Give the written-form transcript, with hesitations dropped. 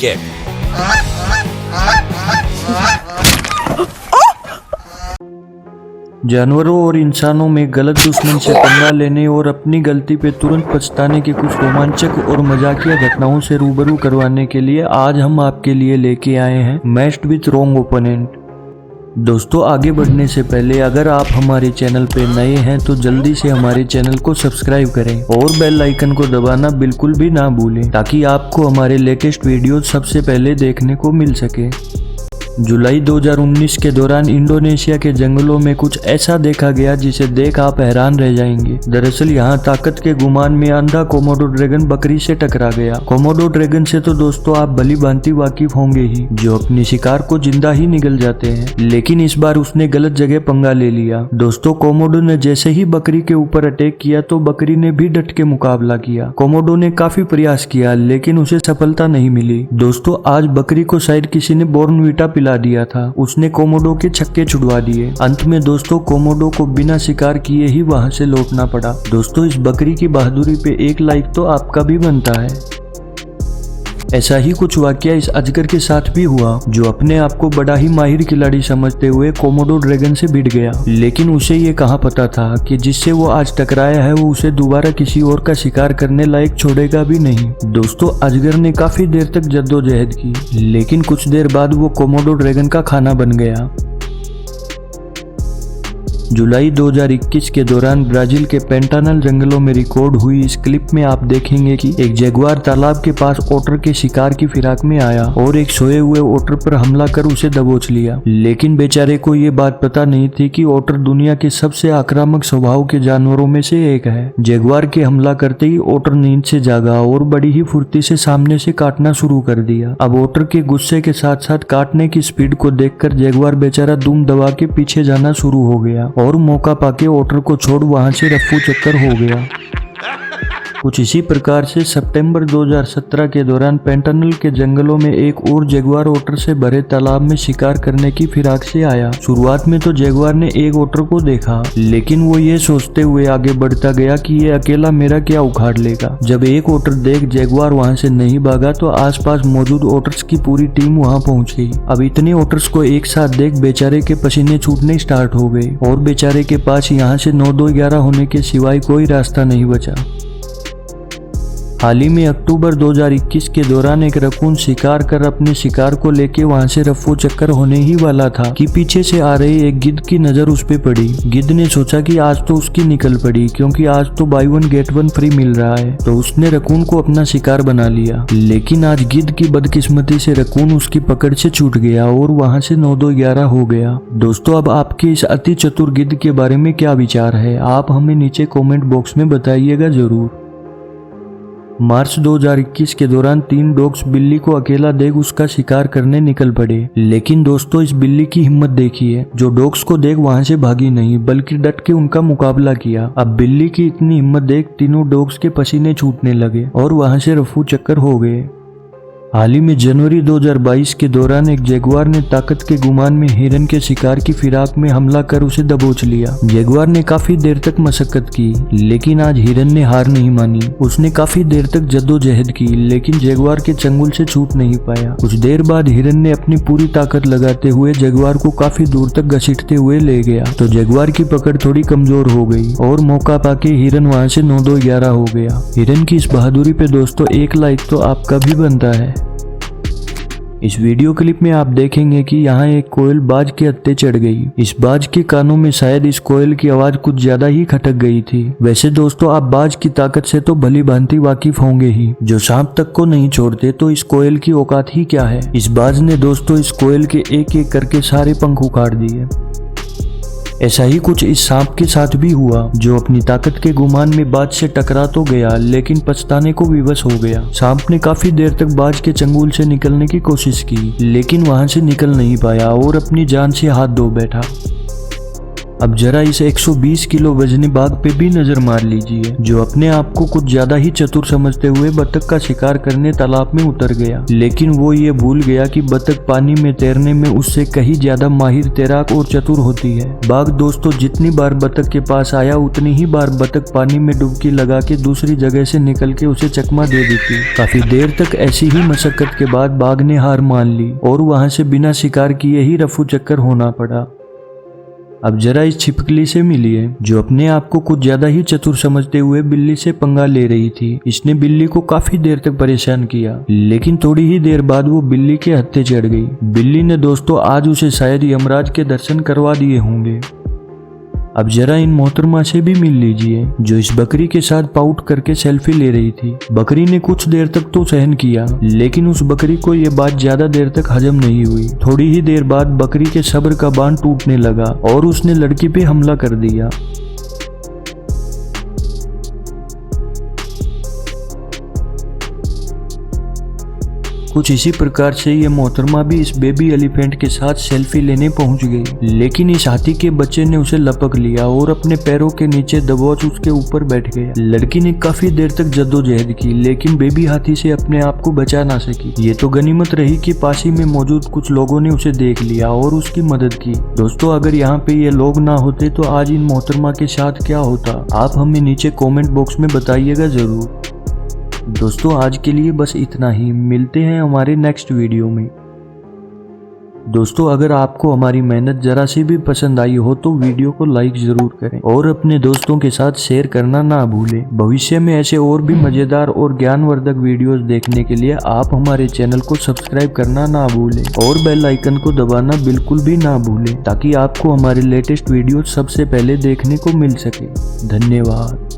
kick. जानवरों और इंसानों में गलत दुश्मन से पंगा लेने और अपनी गलती पे तुरंत पछताने की कुछ रोमांचक और मजाकिया घटनाओं से रूबरू करवाने के लिए आज हम आपके लिए लेके आए हैं मैच्ड विथ रॉन्ग ओपोनेंट। दोस्तों, आगे बढ़ने से पहले अगर आप हमारे चैनल पे नए हैं तो जल्दी से हमारे चैनल को सब्सक्राइब करें और बेल आइकन को दबाना बिल्कुल भी ना भूलें ताकि आपको हमारे लेटेस्ट वीडियो सबसे पहले देखने को मिल सके। जुलाई 2019 के दौरान इंडोनेशिया के जंगलों में कुछ ऐसा देखा गया जिसे देख आप हैरान रह जाएंगे। दरअसल यहाँ ताकत के गुमान में अंधा कोमोडो ड्रैगन बकरी से टकरा गया। कोमोडो ड्रैगन से तो दोस्तों आप भली भांति वाकिफ होंगे ही, जो अपनी शिकार को जिंदा ही निगल जाते हैं, लेकिन इस बार उसने गलत जगह पंगा ले लिया। दोस्तों, कोमोडो ने जैसे ही बकरी के ऊपर अटैक किया तो बकरी ने भी डट के मुकाबला किया। कोमोडो ने काफी प्रयास किया लेकिन उसे सफलता नहीं मिली। दोस्तों, आज बकरी को शायद किसी ने बॉर्नवीटा पिला दिया था। उसने कोमोडो के छक्के छुड़वा दिए। अंत में दोस्तों कोमोडो को बिना शिकार किए ही वहां से लौटना पड़ा। दोस्तों, इस बकरी की बहादुरी पे एक लाइक तो आपका भी बनता है। ऐसा ही कुछ वाकया इस अजगर के साथ भी हुआ, जो अपने आप को बड़ा ही माहिर खिलाड़ी समझते हुए कोमोडो ड्रैगन से भिड़ गया। लेकिन उसे ये कहाँ पता था कि जिससे वो आज टकराया है वो उसे दोबारा किसी और का शिकार करने लायक छोड़ेगा भी नहीं। दोस्तों, अजगर ने काफी देर तक जद्दोजहद की, लेकिन कुछ देर बाद वो कोमोडो ड्रैगन का खाना बन गया। जुलाई 2021 के दौरान ब्राजील के पेंटानल जंगलों में रिकॉर्ड हुई इस क्लिप में आप देखेंगे कि एक जगुआर तालाब के पास ओटर के शिकार की फिराक में आया और एक सोए हुए ओटर पर हमला कर उसे दबोच लिया। लेकिन बेचारे को ये बात पता नहीं थी कि ओटर दुनिया के सबसे आक्रामक स्वभाव के जानवरों में से एक है। जगुआर के हमला करते ही ओटर नींद से जागा और बड़ी ही फुर्ती से सामने से काटना शुरू कर दिया। अब ओटर के गुस्से के साथ साथ काटने की स्पीड को देखकर जगुआर बेचारा दुम दबा के पीछे जाना शुरू हो गया और मौका पाके ओटर को छोड़ वहां से रफ्फू चक्कर हो गया। कुछ इसी प्रकार से सितंबर 2017 के दौरान पेंटानल के जंगलों में एक और जगुआर ओटर से भरे तालाब में शिकार करने की फिराक से आया। शुरुआत में तो जगुआर ने एक ओटर को देखा, लेकिन वो ये सोचते हुए आगे बढ़ता गया कि ये अकेला मेरा क्या उखाड़ लेगा। जब एक ओटर देख जगुआर वहां से नहीं भागा तो आसपास मौजूद ओटर्स की पूरी टीम वहां पहुंच गई। अब इतने ओटर्स को एक साथ देख बेचारे के पसीने छूटने स्टार्ट हो गए और बेचारे के पास यहाँ से 9-2-11 होने के सिवाय कोई रास्ता नहीं बचा। हाल ही में अक्टूबर 2021 के दौरान एक रकून शिकार कर अपने शिकार को लेके वहां से रफ्फू चक्कर होने ही वाला था कि पीछे से आ रही एक गिद्ध की नजर उस पे पड़ी। गिद्ध ने सोचा कि आज तो उसकी निकल पड़ी, क्योंकि आज तो buy one get one free मिल रहा है, तो उसने रकून को अपना शिकार बना लिया। लेकिन आज गिद्ध की बदकिस्मती से रकून उसकी पकड़ से छूट गया और वहां से 9-2-11 हो गया। दोस्तों, अब आपके इस अति चतुर गिद्ध के बारे में क्या विचार है, आप हमें नीचे कॉमेंट बॉक्स में बताइएगा जरूर। मार्च 2021 के दौरान 3 डॉग्स बिल्ली को अकेला देख उसका शिकार करने निकल पड़े। लेकिन दोस्तों, इस बिल्ली की हिम्मत देखिए, जो डॉग्स को देख वहां से भागी नहीं बल्कि डट के उनका मुकाबला किया। अब बिल्ली की इतनी हिम्मत देख तीनों डॉग्स के पसीने छूटने लगे और वहां से रफू चक्कर हो गए। हाल ही में जनवरी 2022 के दौरान एक जगुआर ने ताकत के गुमान में हिरन के शिकार की फिराक में हमला कर उसे दबोच लिया। जगुआर ने काफी देर तक मशक्कत की, लेकिन आज हिरन ने हार नहीं मानी। उसने काफी देर तक जद्दोजहद की, लेकिन जगुआर के चंगुल से छूट नहीं पाया। कुछ देर बाद हिरन ने अपनी पूरी ताकत लगाते हुए जगुआर को काफी दूर तक घसीटते हुए ले गया, तो जगुआर की पकड़ थोड़ी कमजोर हो गई और मौका पाके हिरन वहां से 9-2-11 हो गया। हिरन की इस बहादुरी पे दोस्तों एक लाइक तो आपका भी बनता है। इस वीडियो क्लिप में आप देखेंगे कि यहाँ एक कोयल बाज के हत्थे चढ़ गई। इस बाज के कानों में शायद इस कोयल की आवाज कुछ ज्यादा ही खटक गई थी। वैसे दोस्तों, आप बाज की ताकत से तो भली भांति वाकिफ होंगे ही, जो सांप तक को नहीं छोड़ते, तो इस कोयल की औकात ही क्या है। इस बाज ने दोस्तों इस कोयल के एक एक करके सारे पंख उखाड़ दिए। ऐसा ही कुछ इस सांप के साथ भी हुआ, जो अपनी ताकत के गुमान में बाज से टकरा तो गया लेकिन पछताने को विवश हो गया। सांप ने काफी देर तक बाज के चंगुल से निकलने की कोशिश की, लेकिन वहां से निकल नहीं पाया और अपनी जान से हाथ धो बैठा। अब जरा इस 120 किलो वजनी बाघ पे भी नजर मार लीजिए, जो अपने आप को कुछ ज्यादा ही चतुर समझते हुए बतख का शिकार करने तालाब में उतर गया। लेकिन वो ये भूल गया कि बतख पानी में तैरने में उससे कहीं ज्यादा माहिर तैराक और चतुर होती है। बाघ दोस्तों जितनी बार बतख के पास आया उतनी ही बार बतख पानी में डुबकी लगा के दूसरी जगह से निकल के उसे चकमा दे देती। काफी देर तक ऐसी ही मशक्कत के बाद बाघ ने हार मान ली और वहां से बिना शिकार किए ही रफू चक्कर होना पड़ा। अब जरा इस छिपकली से मिलिए, जो अपने आप को कुछ ज्यादा ही चतुर समझते हुए बिल्ली से पंगा ले रही थी। इसने बिल्ली को काफी देर तक परेशान किया, लेकिन थोड़ी ही देर बाद वो बिल्ली के हत्थे चढ़ गई। बिल्ली ने दोस्तों आज उसे शायद यमराज के दर्शन करवा दिए होंगे। अब जरा इन मोहतरमा से भी मिल लीजिए, जो इस बकरी के साथ पाउट करके सेल्फी ले रही थी। बकरी ने कुछ देर तक तो सहन किया, लेकिन उस बकरी को ये बात ज्यादा देर तक हजम नहीं हुई। थोड़ी ही देर बाद बकरी के सब्र का बांध टूटने लगा और उसने लड़की पे हमला कर दिया। कुछ इसी प्रकार से ये मोहतरमा भी इस बेबी एलिफेंट के साथ सेल्फी लेने पहुंच गई, लेकिन इस हाथी के बच्चे ने उसे लपक लिया और अपने पैरों के नीचे दबोच उसके ऊपर बैठ गया। लड़की ने काफी देर तक जद्दोजहद की, लेकिन बेबी हाथी से अपने आप को बचा ना सकी। ये तो गनीमत रही कि पास ही में मौजूद कुछ लोगों ने उसे देख लिया और उसकी मदद की। दोस्तों अगर यहाँ पे ये लोग ना होते तो आज इन मोहतरमा के साथ क्या होता, आप हमें नीचे कॉमेंट बॉक्स में बताइएगा जरूर। दोस्तों आज के लिए बस इतना ही, मिलते हैं हमारे नेक्स्ट वीडियो में। दोस्तों अगर आपको हमारी मेहनत जरा सी भी पसंद आई हो तो वीडियो को लाइक जरूर करें और अपने दोस्तों के साथ शेयर करना ना भूलें। भविष्य में ऐसे और भी मजेदार और ज्ञानवर्धक वीडियोस देखने के लिए आप हमारे चैनल को सब्सक्राइब करना ना भूलें और बेल आइकन को दबाना बिल्कुल भी ना भूलें, ताकि आपको हमारे लेटेस्ट वीडियो सबसे पहले देखने को मिल सके। धन्यवाद।